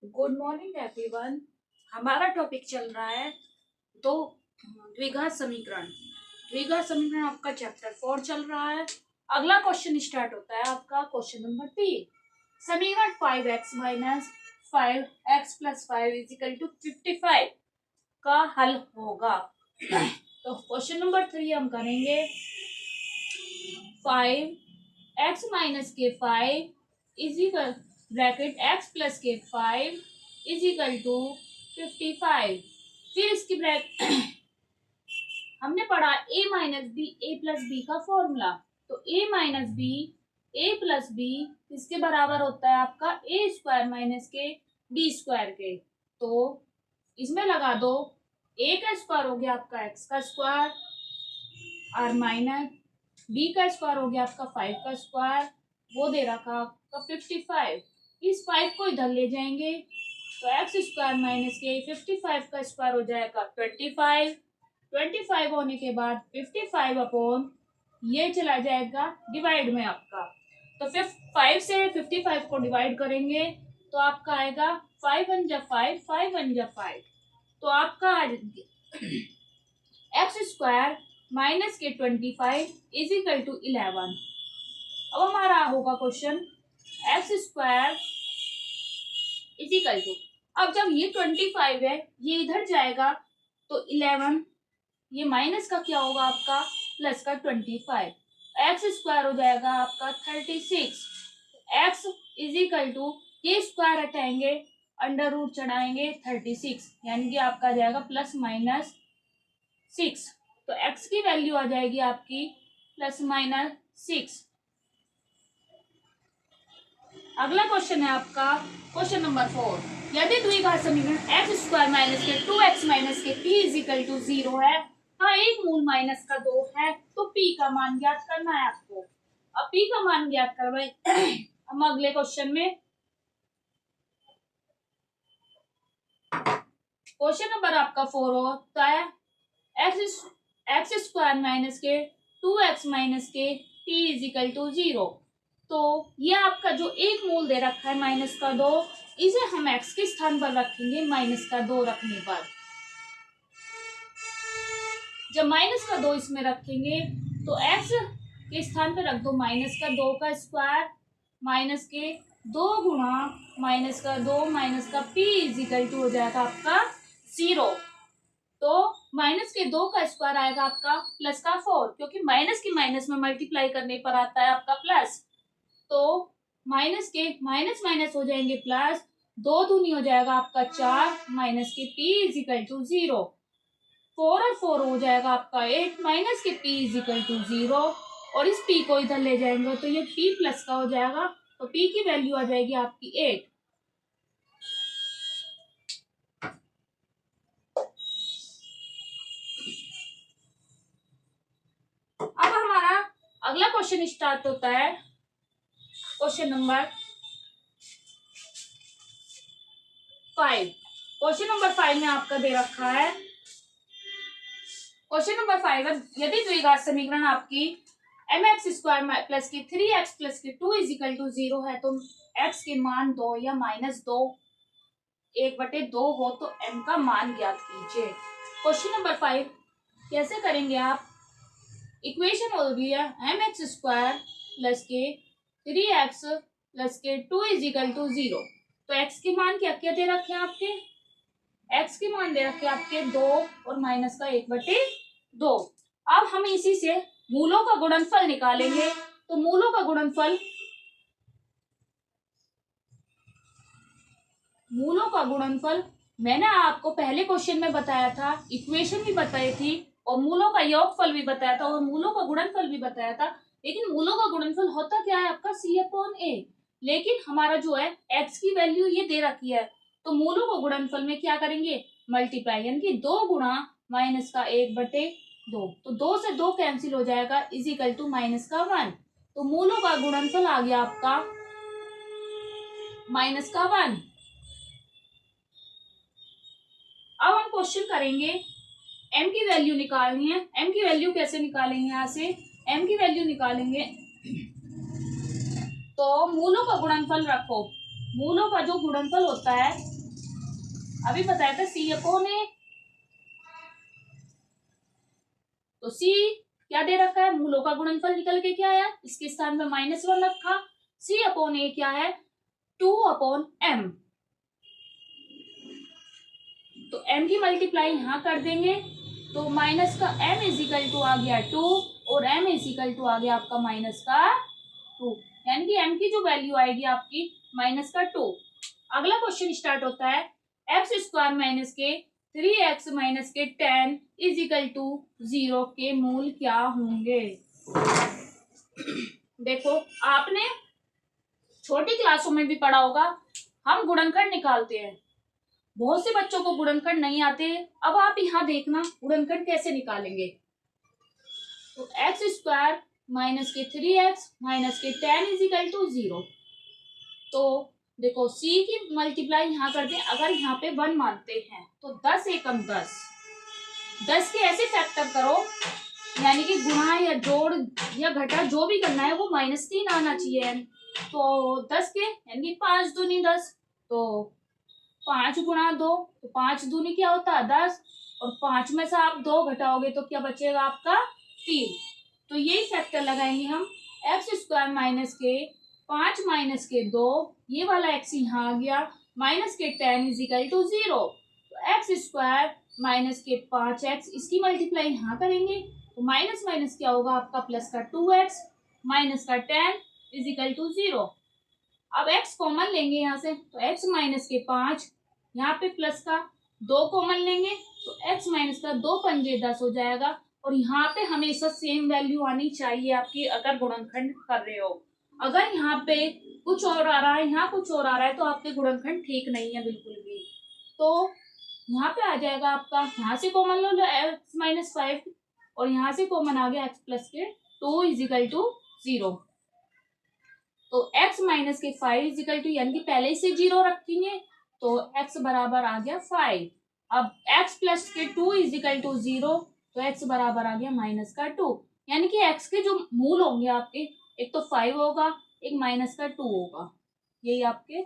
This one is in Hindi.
Good morning everyone. हमारा टॉपिक चल रहा है दो द्विघात समीकरण। द्विघात समीकरण आपका चैप्टर 4 चल रहा है। अगला क्वेश्चन स्टार्ट होता है आपका क्वेश्चन नंबर 3। समीकरण 5x minus 5x plus 5 is equal to 55 का हल होगा। तो क्वेश्चन नंबर 3 हम करेंगे 5x माइनस के 5 इजिकल ब्रैकेट x प्लस के 5 इज इक्वल टू 55। फिर इसकी ब्रैकेट हमने पढ़ा a minus B A plus B का फॉर्मूला। तो a minus B A plus B इसके बराबर होता है आपका a स्क्वायर माइनस के बी स्क्वायर के। तो इसमें लगा दो a का स्क्वायर हो गया आपका x का स्क्वायर और माइनस b का स्क्वायर हो गया आपका 5 का स्क्वायर, वो दे रखा आपका 55। इस 5 को इधर ले जाएंगे तो एक्स स्क्वायर माइनस के 55 का स्क्वायर हो जाएगा 25। 25 होने के बाद 55 अपॉन ये चला जाएगा डिवाइड में आपका। तो 5 से 55 को डिवाइड करेंगे तो आपका आएगा 5 वन जा 5, 5 वन जा 5। तो आपका एक्स स्क्वायर माइनस के 25 इज इक्वल टू 11। अब हमारा होगा question X square is equal to, अब जब ये 25 है ये इधर जाएगा तो 11, ये माइनस का क्या होगा आपका प्लस का 25, एक्स स्क्वायर हो जाएगा आपका 36। एक्स इज इक्वल टू ये स्क्वायर हटाएंगे अंडर रूट चढ़ाएंगे 36, यानी कि आपका जाएगा प्लस माइनस 6। तो एक्स की वैल्यू आ जाएगी आपकी प्लस माइनस 6। अगला क्वेश्चन है आपका क्वेश्चन नंबर 4। यदि द्विघात समीकरण एक्स स्क्वायर माइनस के 2x माइनस के p इज इक्वल टू 0 है, हाँ एक मूल माइनस का 2 है, तो p का मान ज्ञात करना है आपको। अब p का मान ज्ञात करवाए हम अगले क्वेश्चन में। क्वेश्चन नंबर आपका 4 होता है एक्स स्क्वायर माइनस के 2x माइनस के p इज इक्वल टू 0। तो ये आपका जो एक मूल दे रखा है माइनस का 2, इसे हम x के स्थान पर रखेंगे माइनस का 2 रखने पर। जब माइनस का 2 इसमें रखेंगे तो x के स्थान पर रख दो माइनस का 2 का स्क्वायर माइनस के 2 गुणा माइनस का 2 माइनस का p इज इक्वल टू हो जाएगा आपका 0। तो माइनस के 2 का स्क्वायर आएगा आपका प्लस का 4, क्योंकि माइनस की माइनस में मल्टीप्लाई करने पर आता है आपका प्लस। तो माइनस के माइनस माइनस हो जाएंगे प्लस, 2 दूनी हो जाएगा आपका 4 माइनस के p इज इक्वल टू 0। 4 और 4 हो जाएगा आपका 8 माइनस के p इज इक्वल टू 0। और इस p को इधर ले जाएंगे तो ये p प्लस का हो जाएगा, तो p की वैल्यू आ जाएगी आपकी 8। अब हमारा अगला क्वेश्चन स्टार्ट होता है क्वेश्चन नंबर 5। क्वेश्चन नंबर 5 में आपका दे रखा है क्वेश्चन नंबर 5, यदि द्विघात समीकरण आपकी mx स्क्वायर प्लस की 3x प्लस की 2 इज इक्वल टू 0 है, तो x के मान 2 या माइनस 2 1/2 हो तो m का मान ज्ञात कीजिए। क्वेश्चन नंबर 5 कैसे करेंगे आप, इक्वेशन हो गई है mx स्क्वायर प्लस के 3x प्लस के 2 इज इक्वल टू 0। तो x के मान क्या क्या दे रखे हैं आपके, x के मान दे रखे आपके 2 और माइनस का 1/2। अब हम इसी से मूलों का गुणनफल निकालेंगे। तो मूलों का गुणनफल मैंने आपको पहले क्वेश्चन में बताया था, इक्वेशन भी बताई थी और मूलों का योगफल भी बताया था और मूलों का गुणनफल भी बताया था। लेकिन मूलों का गुणनफल होता क्या है आपका c/a, लेकिन हमारा जो है x की वैल्यू ये दे रखी है, तो मूलों को गुणनफल में क्या करेंगे मल्टीप्लाई, यानी कि 2 गुणा माइनस का 1/2। तो 2 से 2 कैंसिल हो जाएगा इज इक्वल टू माइनस का 1। तो मूलों का गुणनफल आ गया आपका माइनस का 1। अब हम क्वेश्चन करेंगे m की वैल्यू निकालनी है। m की वैल्यू कैसे निकालेंगे, यहाँ से m की वैल्यू निकालेंगे तो मूलों का गुणनफल रखो। मूलों का जो गुणनफल होता है अभी बताया था सी अपॉन ए। तो सी क्या दे रखा है, मूलों का गुणनफल निकल के क्या आया, इसके स्थान पे -1 रखा। सी अपॉन ए क्या है, 2/m। तो m की मल्टीप्लाई यहां कर देंगे तो माइनस का m इजिकल टू आ गया 2 और m इजिकल टू आ गया आपका -2, यानी कि m की जो वैल्यू आएगी आपकी -2। अगला क्वेश्चन स्टार्ट होता है x² के 3x के 10 इजिकल टू 0 के मूल क्या होंगे। देखो आपने छोटी क्लासों में भी पढ़ा होगा, हम गुणनखंड निकालते हैं, बहुत से बच्चों को गुणनखंड नहीं आते। अब आप यहाँ देखना गुणनखंड कैसे निकालेंगे। तो x² के 3x के 10 इजिकल टू 0। तो देखो c की मल्टीप्लाई यहाँ कर दें, अगर यहाँ पे 1 मानते हैं तो 10 एकम 10 के ऐसे फैक्टर करो, यानी कि गुणा या जोड़ या घटा जो भी करना है वो -3 आना चाहिए। तो 10 के यानी कि 5 दूनी 10, तो 5 गुणा 2, तो 5 दूनी क्या होता है 10, और 5 में से आप 2 घटाओगे तो क्या बचेगा आपका 3। तो यही फैक्टर लगाएंगे हम, x² के 5 के 2, ये वाला x यहाँ आ गया, के 10 इजिकल टू 0। तो x² के 5x, इसकी मल्टीप्लाई यहाँ करेंगे तो माइनस क्या होगा आपका प्लस का 2x का 10 इजिकल टू 0। अब x कॉमन लेंगे यहाँ से, तो x के 5, यहाँ पे प्लस का 2 कॉमन लेंगे तो x का 2 पंजे 10 हो जाएगा। और यहाँ पे हमेशा सेम वैल्यू आनी चाहिए आपकी अगर गुणनखंड कर रहे हो। अगर यहाँ पे कुछ और आ रहा है, यहाँ कुछ और आ रहा है, तो आपके गुणनखंड ठीक नहीं है बिल्कुल भी। तो यहाँ पे आ जाएगा आपका, यहाँ से कॉमन लो x - 5 और यहाँ से कॉमन आ गया x प्लस के 2 इजिकल टू 0। तो x के 5 इजिकल टू, यानी कि पहले से 0 रखेंगे तो x बराबर आ गया 5। अब x प्लस के 2 इजिकल टू 0, तो x बराबर आ गया -2, यानी कि x के जो मूल होंगे आपके, एक तो 5 होगा, एक -2 होगा। यही आपके